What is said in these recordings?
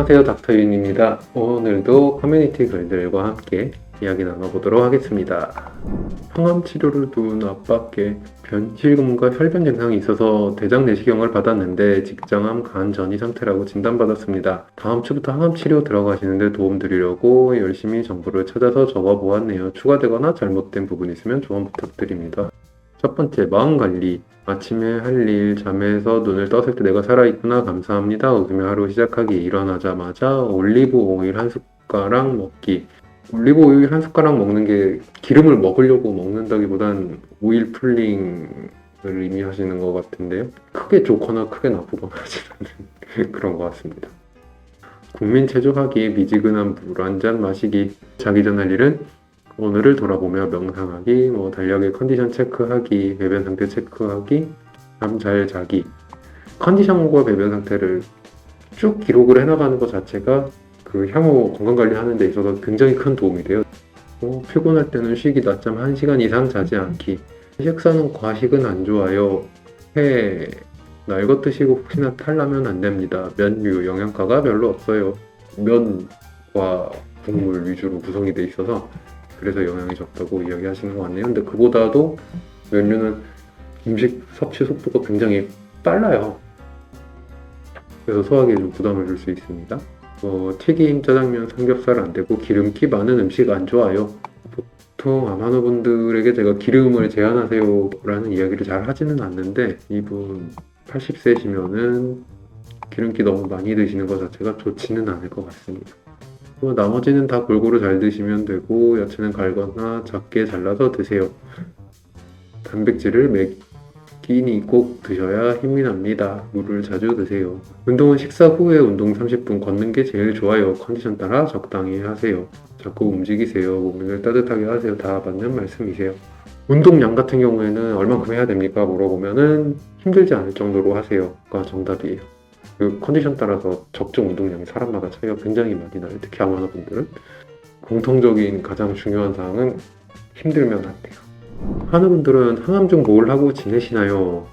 안녕하세요, 닥터윤입니다. 오늘도 커뮤니티 글들과 함께 이야기 나눠보도록 하겠습니다. 항암 치료를 둔 아빠께 변실금과 혈변 증상이 있어서 대장 내시경을 받았는데 직장암 간 전이 상태라고 진단받았습니다. 다음 주부터 항암 치료 들어가시는데 도움드리려고 열심히 정보를 찾아서 적어보았네요. 추가되거나 잘못된 부분 있으면 조언 부탁드립니다. 첫 번째, 마음관리. 아침에 할 일, 잠에서 눈을 떴을 때 내가 살아있구나, 감사합니다. 웃으며 하루 시작하기. 일어나자마자 올리브 오일 한 숟가락 먹기. 올리브 오일 한 숟가락 먹는 게 기름을 먹으려고 먹는다기보단 오일 풀링을 의미하시는 것 같은데요. 크게 좋거나 크게 나쁘거나 하지 않는 그런 것 같습니다. 국민 체조하기, 미지근한 물 한 잔 마시기. 자기 전 할 일은 오늘을 돌아보며 명상하기, 달력의 컨디션 체크하기, 배변 상태 체크하기, 잠 잘 자기. 컨디션과 배변 상태를 쭉 기록을 해나가는 것 자체가 그 향후 건강관리 하는 데 있어서 굉장히 큰 도움이 돼요. 피곤할 때는 쉬기, 낮잠 1시간 이상 자지 않기. 식사는 과식은 안 좋아요. 회, 날 것 드시고 혹시나 탈나면 안 됩니다. 면류, 영양가가 별로 없어요. 면과 국물 위주로 구성이 돼 있어서 그래서 영양이 적다고 이야기하시는 것 같네요. 근데 그보다도 면류는 음식 섭취 속도가 굉장히 빨라요. 그래서 소화기에 좀 부담을 줄 수 있습니다. 튀김, 짜장면, 삼겹살 안 되고 기름기 많은 음식 안 좋아요. 보통 암환자분들에게 제가 기름을 제한하세요 라는 이야기를 잘 하지는 않는데 이분 80세시면은 기름기 너무 많이 드시는 것 자체가 좋지는 않을 것 같습니다. 나머지는 다 골고루 잘 드시면 되고 야채는 갈거나 작게 잘라서 드세요. 단백질을 몇 끼니 꼭 드셔야 힘이 납니다. 물을 자주 드세요. 운동은 식사 후에 운동 30분 걷는 게 제일 좋아요. 컨디션 따라 적당히 하세요. 자꾸 움직이세요. 몸을 따뜻하게 하세요. 다 맞는 말씀이세요. 운동량 같은 경우에는 얼만큼 해야 됩니까? 물어보면은 힘들지 않을 정도로 하세요가 정답이에요. 그 컨디션 따라서 적정 운동량이 사람마다 차이가 굉장히 많이 나요. 특히 암환자분들은 공통적인 가장 중요한 사항은 힘들면 안 돼요. 환우분들은 항암 중 뭘 하고 지내시나요?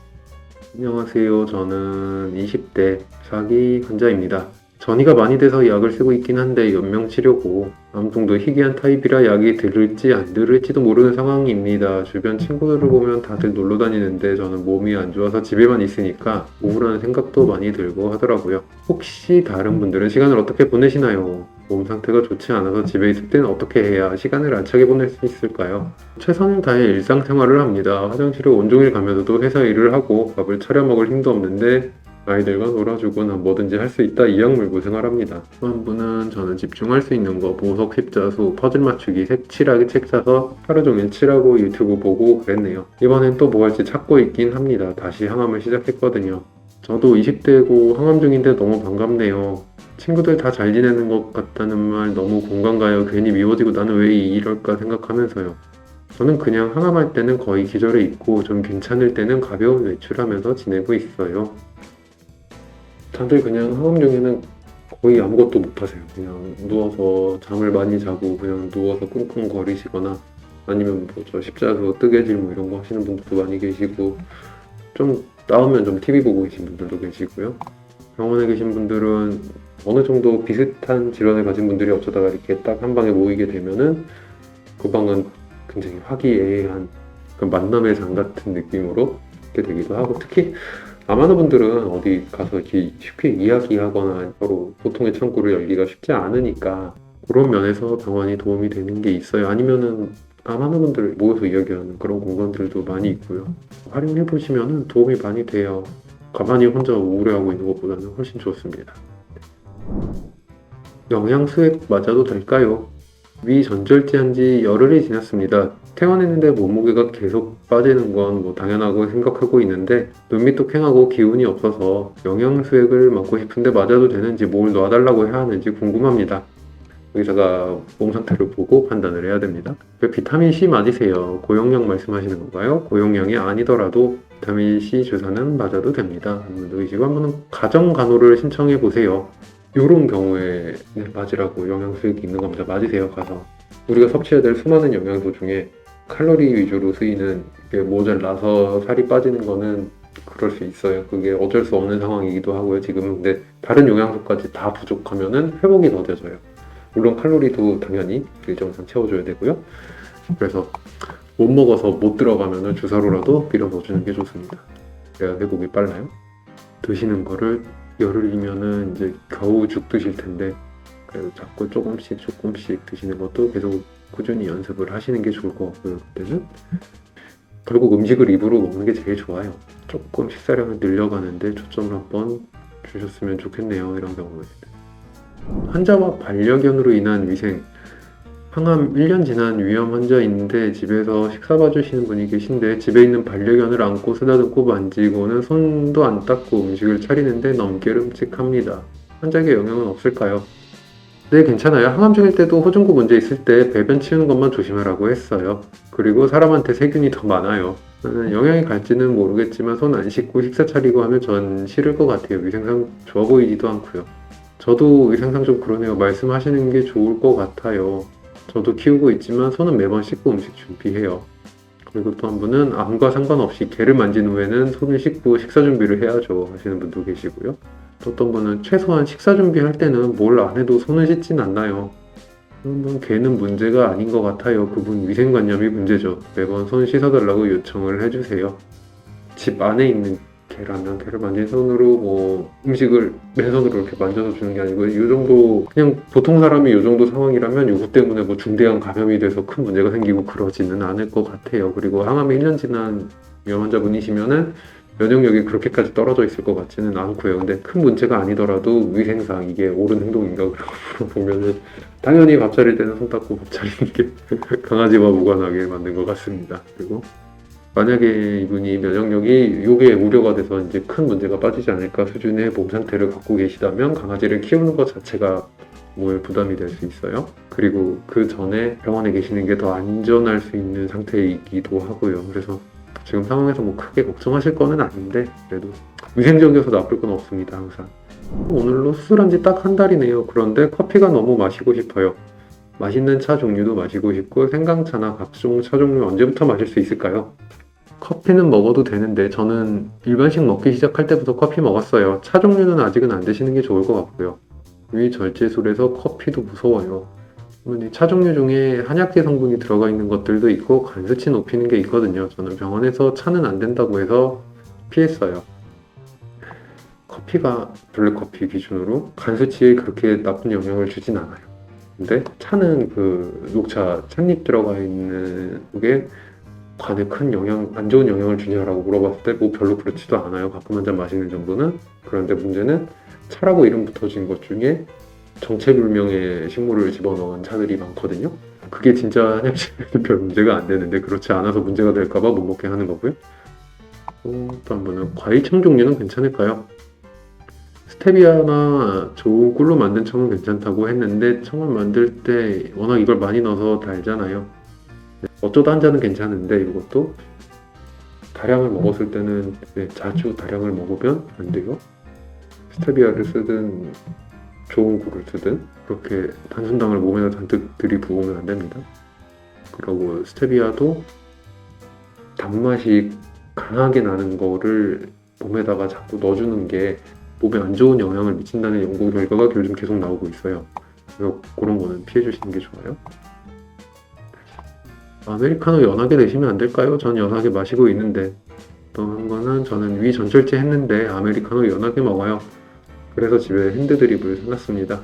안녕하세요. 저는 20대 사기 환자입니다. 전이가 많이 돼서 약을 쓰고 있긴 한데 연명 치료고 암통도 희귀한 타입이라 약이 들을지 안 들을지도 모르는 상황입니다. 주변 친구들을 보면 다들 놀러 다니는데 저는 몸이 안 좋아서 집에만 있으니까 우울한 생각도 많이 들고 하더라고요. 혹시 다른 분들은 시간을 어떻게 보내시나요? 몸 상태가 좋지 않아서 집에 있을 때는 어떻게 해야 시간을 알차게 보낼 수 있을까요? 최선을 다해 일상생활을 합니다. 화장실을 온종일 가면서도 회사 일을 하고 밥을 차려 먹을 힘도 없는데 아이들과 놀아주거나 뭐든지 할 수 있다 이악물고 생활합니다. 또 한 분은 저는 집중할 수 있는 거 보석 십자수, 퍼즐 맞추기, 색칠하기 책 사서 하루 종일 칠하고 유튜브 보고 그랬네요. 이번엔 또 뭐 할지 찾고 있긴 합니다. 다시 항암을 시작했거든요. 저도 20대고 항암 중인데 너무 반갑네요. 친구들 다 잘 지내는 것 같다는 말 너무 공감 가요. 괜히 미워지고 나는 왜 이럴까 생각하면서요. 저는 그냥 항암할 때는 거의 기절해 있고 좀 괜찮을 때는 가벼운 외출하면서 지내고 있어요. 다들 그냥 항암 중에는 거의 아무것도 못 하세요. 그냥 누워서 잠을 많이 자고 그냥 누워서 끙끙거리시거나 아니면 저 십자수 뜨개질 이런 거 하시는 분들도 많이 계시고 좀 나오면 좀 TV 보고 계신 분들도 계시고요. 병원에 계신 분들은 어느 정도 비슷한 질환을 가진 분들이 어쩌다가 이렇게 딱 한 방에 모이게 되면은 그 방은 굉장히 화기애애한 그 만남의 장 같은 느낌으로 이렇게 되기도 하고 특히 암환자분들은 어디 가서 이렇게 쉽게 이야기하거나 서로 소통의 창구를 열기가 쉽지 않으니까 그런 면에서 병원이 도움이 되는 게 있어요. 아니면은 암환자분들 모여서 이야기하는 그런 공간들도 많이 있고요. 활용해 보시면 도움이 많이 돼요. 가만히 혼자 우울해하고 있는 것보다는 훨씬 좋습니다. 영양수액 맞아도 될까요? 위 전절제한 지 열흘이 지났습니다. 퇴원했는데 몸무게가 계속 빠지는 건 당연하고 생각하고 있는데 눈밑도 퀭하고 기운이 없어서 영양수액을 맞고 싶은데 맞아도 되는지 뭘 놔달라고 해야 하는지 궁금합니다. 의사가 몸 상태를 보고 판단을 해야 됩니다. 왜 비타민C 맞으세요? 고용량 말씀하시는 건가요? 고용량이 아니더라도 비타민C 주사는 맞아도 됩니다. 의시고 한번 가정 간호를 신청해 보세요. 이런 경우에 맞으라고 영양수액이 있는 겁니다. 맞으세요. 가서 우리가 섭취해야 될 수많은 영양소 중에 칼로리 위주로 쓰이는 게 모자라서 살이 빠지는 거는 그럴 수 있어요. 그게 어쩔 수 없는 상황이기도 하고요. 지금은 근데 다른 영양소까지 다 부족하면은 회복이 더뎌져요. 물론 칼로리도 당연히 일정상 채워줘야 되고요. 그래서 못 먹어서 못 들어가면은 주사로라도 밀어 넣어주는 게 좋습니다. 그래야 회복이 빨라요. 드시는 거를 열흘이면은 이제 겨우 죽 드실 텐데 그래도 자꾸 조금씩 드시는 것도 계속 꾸준히 연습을 하시는 게 좋을 것 같고요. 그때는 결국 음식을 입으로 먹는 게 제일 좋아요. 조금 식사량을 늘려가는데 초점을 한번 주셨으면 좋겠네요. 이런 경우에 환자와 반려견으로 인한 위생 항암 1년 지난 위험 환자인데 집에서 식사 봐주시는 분이 계신데 집에 있는 반려견을 안고 쓰다듬고 만지고는 손도 안 닦고 음식을 차리는데 넘기름직합니다. 환자에게 영향은 없을까요? 네, 괜찮아요. 항암 중일 때도 호중구 문제 있을 때 배변 치우는 것만 조심하라고 했어요. 그리고 사람한테 세균이 더 많아요. 영향이 갈지는 모르겠지만 손 안 씻고 식사 차리고 하면 전 싫을 것 같아요. 위생상 좋아 보이지도 않고요. 저도 위생상 좀 그러네요. 말씀하시는 게 좋을 것 같아요. 저도 키우고 있지만 손은 매번 씻고 음식 준비해요. 그리고 또 한 분은 암과 상관없이 개를 만진 후에는 손을 씻고 식사 준비를 해야죠 하시는 분도 계시고요. 또 어떤 분은 최소한 식사 준비할 때는 뭘 안 해도 손을 씻진 않나요? 그러면 개는 문제가 아닌 것 같아요. 그분 위생관념이 문제죠. 매번 손 씻어달라고 요청을 해주세요. 집 안에 있는 개라면 개를 만진 손으로 뭐 음식을 맨손으로 이렇게 만져서 주는 게 아니고 이 정도 그냥 보통 사람이 이 정도 상황이라면 이것 때문에 뭐 중대한 감염이 돼서 큰 문제가 생기고 그러지는 않을 것 같아요. 그리고 항암이 1년 지난 위험 환자분이시면은 면역력이 그렇게까지 떨어져 있을 것 같지는 않고요. 근데 큰 문제가 아니더라도 위생상 이게 옳은 행동인가 그러고 보면은 당연히 밥 차릴 때는 손 닦고 밥 차리는 게 강아지와 무관하게 만든 것 같습니다. 그리고 만약에 이분이 면역력이 요게 우려가 돼서 이제 큰 문제가 빠지지 않을까 수준의 몸 상태를 갖고 계시다면 강아지를 키우는 것 자체가 몸에 부담이 될 수 있어요. 그리고 그 전에 병원에 계시는 게 더 안전할 수 있는 상태이기도 하고요. 그래서 지금 상황에서 뭐 크게 걱정하실 거는 아닌데 그래도 위생적이어서 나쁠 건 없습니다. 항상. 오늘로 수술한 지 딱 한 달이네요. 그런데 커피가 너무 마시고 싶어요. 맛있는 차 종류도 마시고 싶고 생강차나 각종 차 종류 언제부터 마실 수 있을까요? 커피는 먹어도 되는데 저는 일반식 먹기 시작할 때부터 커피 먹었어요. 차 종류는 아직은 안 드시는 게 좋을 것 같고요. 위절제술에서 커피도 무서워요. 차 종류 중에 한약재 성분이 들어가 있는 것들도 있고 간 수치 높이는 게 있거든요. 저는 병원에서 차는 안 된다고 해서 피했어요. 커피가 블랙커피 기준으로 간 수치에 그렇게 나쁜 영향을 주진 않아요. 근데 차는 그 녹차 찻잎 들어가 있는 게 간에 큰 영향, 안 좋은 영향을 주냐라고 물어봤을 때 뭐 별로 그렇지도 않아요. 가끔 한 잔 마시는 정도는. 그런데 문제는 차라고 이름 붙어진 것 중에 정체불명의 식물을 집어넣은 차들이 많거든요. 그게 진짜 한약재에는 별 문제가 안 되는데 그렇지 않아서 문제가 될까봐 못 먹게 하는 거고요. 또 한 분은 과일청 종류는 괜찮을까요? 스테비아나 좋은 꿀로 만든 청은 괜찮다고 했는데 청을 만들 때 워낙 이걸 많이 넣어서 달잖아요. 어쩌다 한 잔은 괜찮은데 이것도 다량을 먹었을 때는 자주 다량을 먹으면 안 돼요. 스테비아를 쓰든 좋은 꿀을 쓰든 그렇게 단순당을 몸에다 잔뜩 들이부으면 안 됩니다. 그리고 스테비아도 단맛이 강하게 나는 거를 몸에다가 자꾸 넣어주는 게 몸에 안 좋은 영향을 미친다는 연구 결과가 요즘 계속 나오고 있어요. 그래서 그런 거는 피해 주시는 게 좋아요. 아메리카노 연하게 드시면 안 될까요? 전 연하게 마시고 있는데 또 한 거는 저는 위 전절제 했는데 아메리카노 연하게 먹어요. 그래서 집에 핸드드립을 사놨습니다.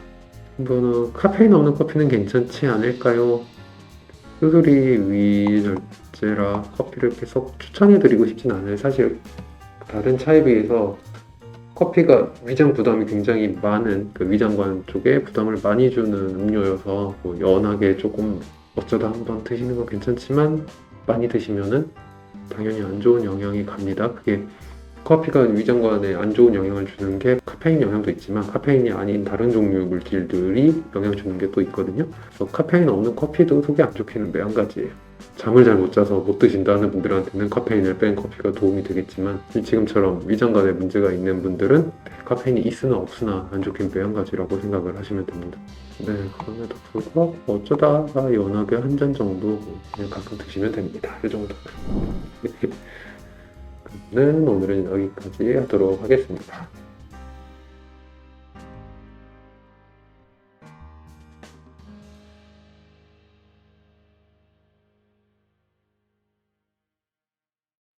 한 번은 카페인 없는 커피는 괜찮지 않을까요? 수술이 위절제라 커피를 계속 추천해드리고 싶진 않아요. 사실 다른 차에 비해서 커피가 위장 부담이 굉장히 많은 그 위장관 쪽에 부담을 많이 주는 음료여서 뭐 연하게 조금 어쩌다 한번 드시는 건 괜찮지만 많이 드시면은 당연히 안 좋은 영향이 갑니다. 그게 커피가 위장관에 안 좋은 영향을 주는 게 카페인 영향도 있지만 카페인이 아닌 다른 종류 물질들이 영향 주는 게 또 있거든요. 그래서 카페인 없는 커피도 속이 안 좋기는 매한가지예요. 잠을 잘 못 자서 못 드신다는 분들한테는 카페인을 뺀 커피가 도움이 되겠지만 지금처럼 위장관에 문제가 있는 분들은 카페인이 있으나 없으나 안 좋긴 매한가지라고 생각을 하시면 됩니다. 네, 그럼에도 불구하고 어쩌다가 연하게 한 잔 정도 그냥 가끔 드시면 됩니다. 이 정도. 그러면은 오늘은 여기까지 하도록 하겠습니다.